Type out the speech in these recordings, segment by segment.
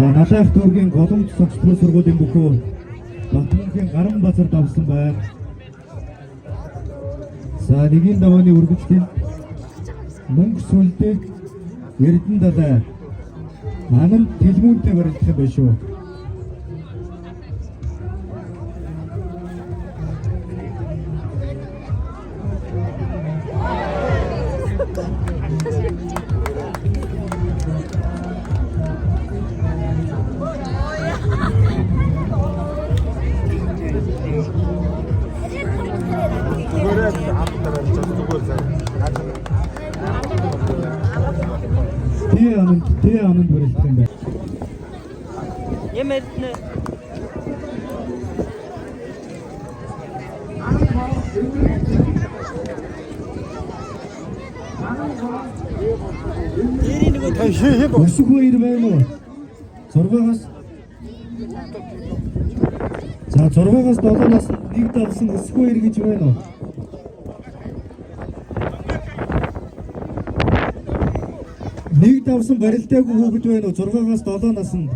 За Налайх дүүргийн Голомт цогцлол сургуулийн бүхөө Батмунхийн Гаран Базарт авсан байна. За нэгийн давааны үргэлжлэл мөнгө сүлдэг Эрдэнэ далай Ананд Тэлмүүнтэй барилдах юм байна шүү. Тэ Ананд барилдах юм байна. Ямэрнэ. Өсгөө ир байна уу? 6-аас За 6-аас 7-наас нэг давсан өсгөө ир гэж байна уу? Нэг давсан барилдаагүй хүүхэд байна уу? 6-аас 7 наснд.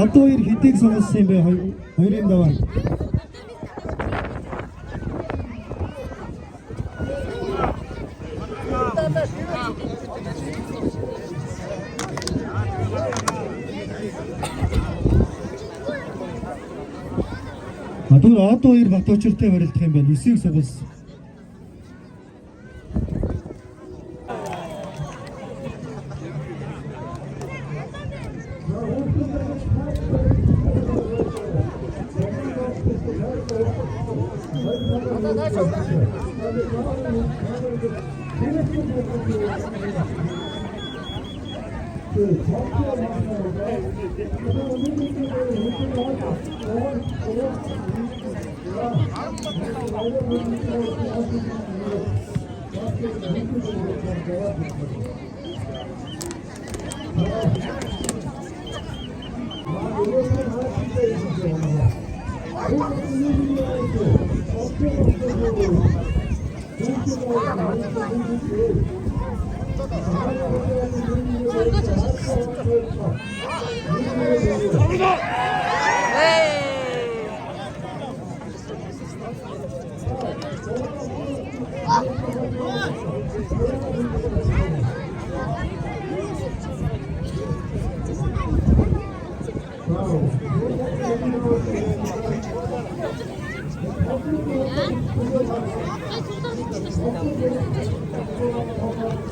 Одоо хоёр хэдийг сонголсон юм бэ? Хоёрын даваа. Одоо хоёр Батбаачиртай барилдах юм байна. 9-ийг сугалсан.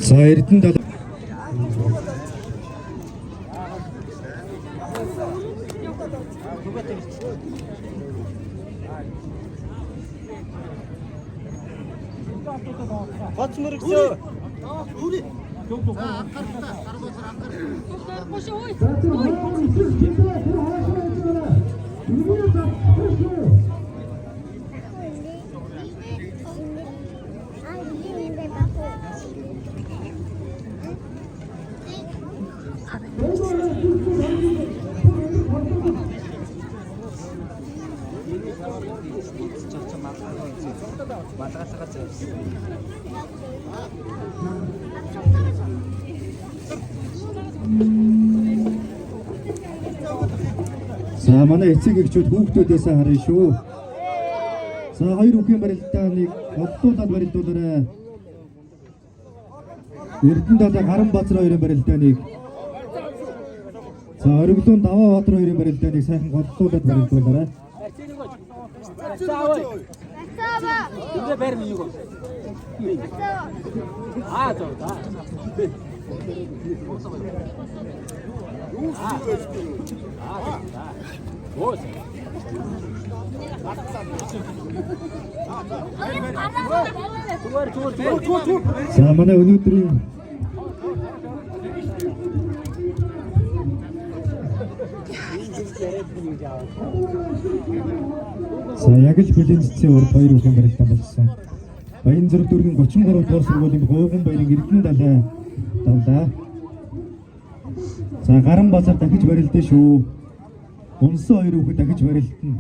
За Эрдэнэ далай Бац мөрөгсөө. Үрээ. За анхаарахтаа гаргуулсаар анхаарах. Гош ой. За манай эцэг эхчүүд хүүхдүүдээс харъя шүү. За хоёр хүүхийн барилдааныг бодлуулаад барилдуулаарай. Эрдэнэ далай Гаран Базар хоёрын барилдааныг. За Ориглон Даваабатар хоёрын барилдааныг сайхан бодлуулаад барилдуулаарай. Ингээ бэр минь юу? За. За манай өнөөдрийн За яг л бүлийн цэцгийн урд хоёр хүүхэн барилдаан болсон. Баянзүрх дүүргийн 33 дугаар сургуулийн Хууган баярын Эрдэнэ далай. За Гаран Базар дахиж барилдана шүү. Унсан хоёр хүүхэд дахиж барилдана.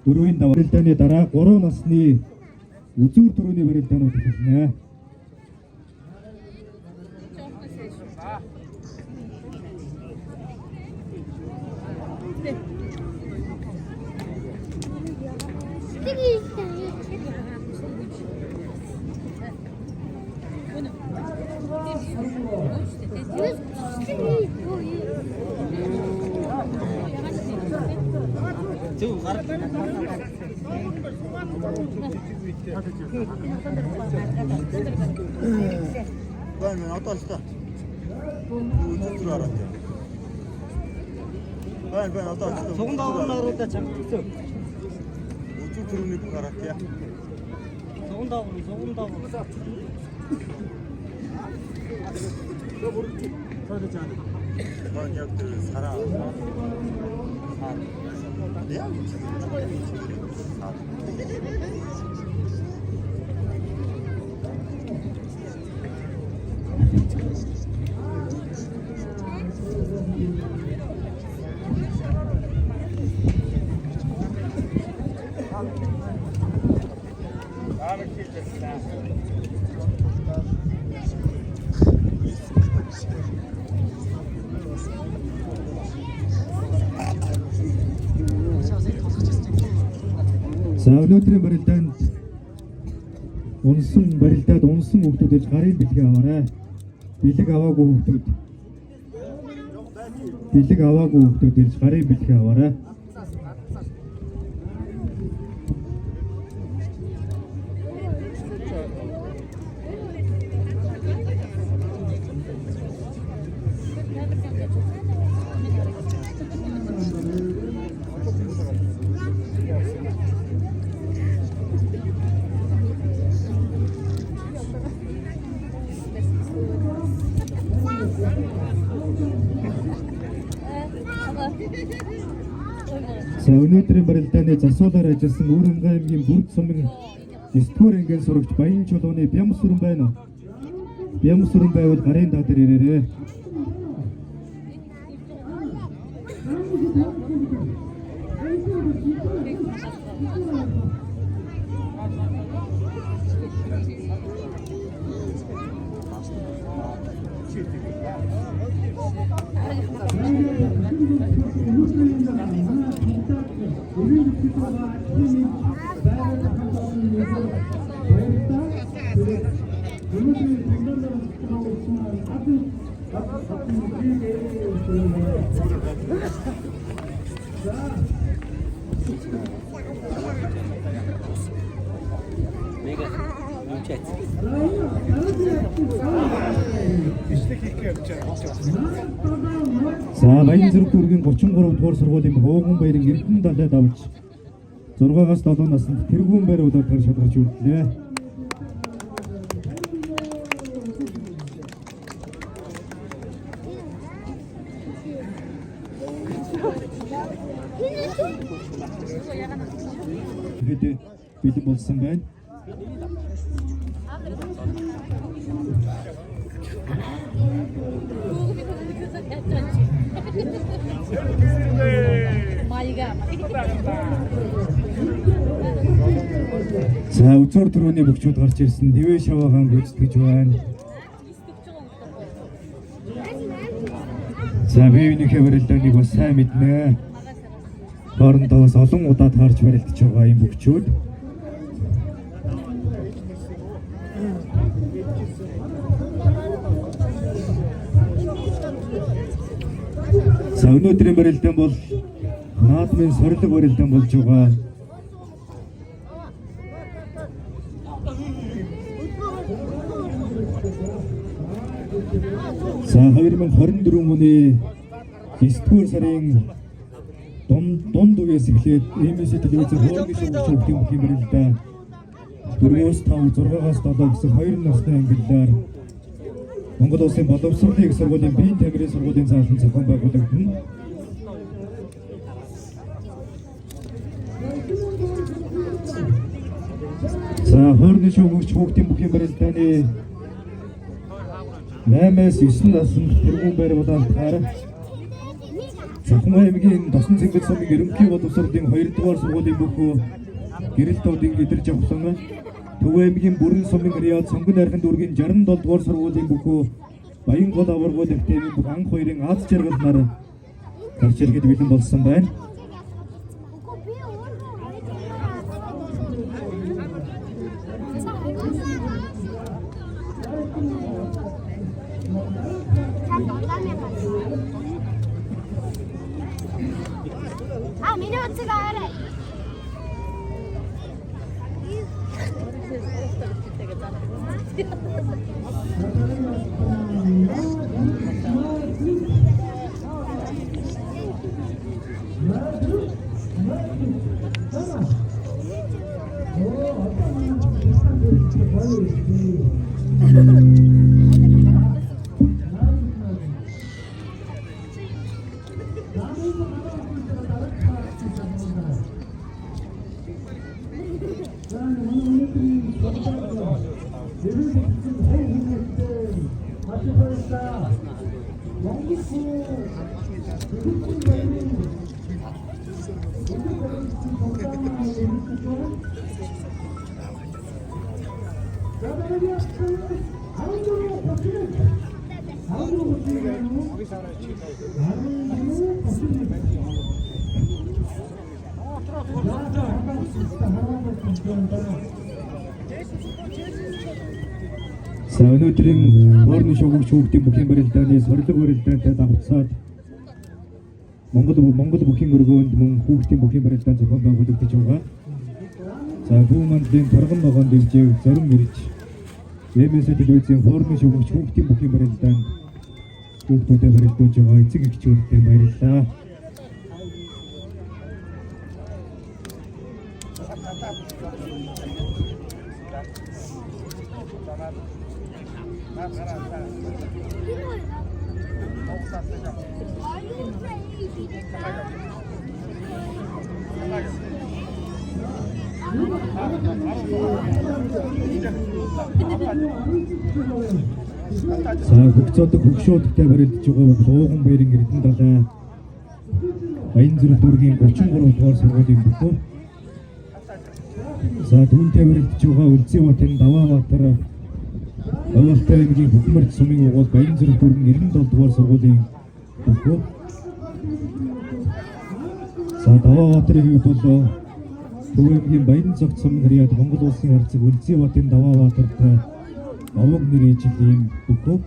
4-ийн барилдааны дараа 3 насны үзүүр төрөний барилдаанууд эхэлнэ. Ben Atas'ta. Ucuz aradı. Ben Atas'ta. Soğunda ağırlığı da çaktı. Ucuz turunu aradı ya. Soğunda ağırlığı. Ben yaptı Sara. Ne ya? За өнөөдрийн барилдаанд унсан барилдаад унсан хүүхдүүд ээж гарын бэлэг аваарай. Бэлэг аваагүй хүүхдүүд ээж гарын бэлэг аваарай. За өнөөдрийн барилдааны засвалаар ажилласан Өөрөнгөө аймгийн Бүрд сумын 9-р ангийн сурагч Баян чулууны Бямсүрэн байна уу? Бямсүрэн байвал гарын таа дээр ирээрэй. За Баянзүрх дүүргийн 33 дугаар сургуулийн Хууган баярын Эрдэнэ далайд авч 6-аас 7 наснд тэргүүн байр удаагаар шалгарч үлдлээ. Бид бэлэн болсон байна. За үзүүр төрөний бөхчүүд гарч ирсэн. Дэвэ шаваагаан гүйцэтгэж байна. За биеийнхээ барилдааныг бас сайн мэднэ. Хоорондоо бас олон удаа таарч барилдаж байгаа юм бөхчүүд. За өнөөдрийн барилдаан бол наадмын сорилго барилдаан болж байгаа. За 2024 оны 9-р сарын дунд үеэс эхлээд MBC телевизээр хоорондын шоу өгөх юм барилдаа 4-өөс 5, 6-аас 7 гэсэн 2 насны ангиллаар Монгол Улсын боловсролын их сургуулийн биеийн тамирын сургуулийн заалтан зохион байгуулагдана. За хоорондын шоу өгч хүүхдийн бүхий барилдааны 8-аас 9 наснд тэргүүн байр болоод Завхан аймгийн Досон цэнгэл сумын ерөнхий боловсролын 2 дугаар сургуулийн бүхүү гэрэлтүүдийн идэрж авсан Төв аймгийн Бүрэн сумын Риад сонгон найрхан дүүргийн 67 дугаар сургуулийн бүхүү Баян гол аваргууд активийн бүх анх хоёрын аз жаргал нар гарч ирэхэд бэлэн болсон байна. миний утсыг аваарай. За өнөөдрийн хоорны шугамч хүүхдийн бүхий барилдааны сорилго барилдаантай давтсаад Монгол бүхий өргөөнд мөн хүүхдийн бүхий барилдаан зохион байгуулагдаж байгаа. За бүү мандлын торгон ногоон дэвжээг зарим ирж ВМС телевизийн хоорны шугамч хүүхдийн бүхий барилдаан хүүхдүүдэд барилдуулж байгаа эцэг эхчүүдэд баярлалаа. За хөгцөөдөг хөгшөөдөгтэй барилдаж байгаа Лууган баярын Эрдэнэ далай Баян зүрх дүүргийн 33 дугаар сургуулийн бүхүү. За түүнтэй барилдаж байгаа Үлзий хотын Даваабаатар Авалтай аймгийн Хөкмөрт сумын угуул Баян зүрх дүүргийн 97 дугаар сургуулийн бүхүү. За Даваабаатарын хувьд бол Төв аймгийн Баян цогц сумын Риад Монгол улсын харьцаг Үлзий хотын Даваабаатарт овог нэр ижлийн бүхүү.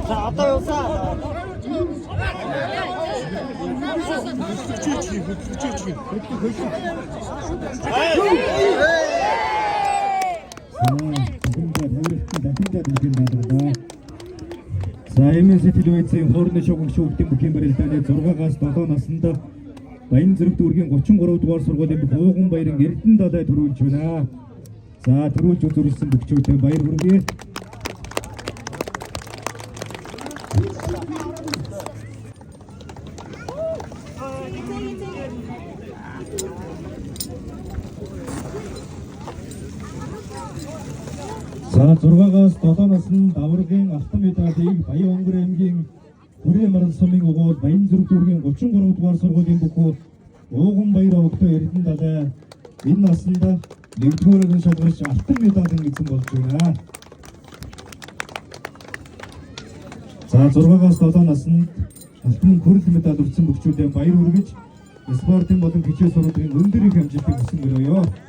자, 앞다 여사. За МС телевизийн хоорны шугамч хүүхдийн бүхий барилдааны 6-аас 7 наснд Баян зүрх дүүргийн 33 дугаар сургуулийн Ууган баярын Эрдэнэ далай төрүүлж байна. За төрүүлж үзүүлсэн бүхчүүдэд баяр хүргэе. За 6-аас 7 наснд даврагын алтан медалийг Баян Онгор аймгийн Хүрээ маран сумын угуул Баян зүрх дүүргийн 33 дугаар сургуулийн бүхүү Ууган баяр өгтөө Эрдэнэ далай энэ наснд 1-р шалгарч алтан медаль эзэн болж байна. За 6-аас 7 наснд алтан хүрэл медаль өрсөн бүхчүүдэд баяр хүргэж спортын болон хичээл сургуулийн өндөр их амжилтыг хүсэн гэрөөё.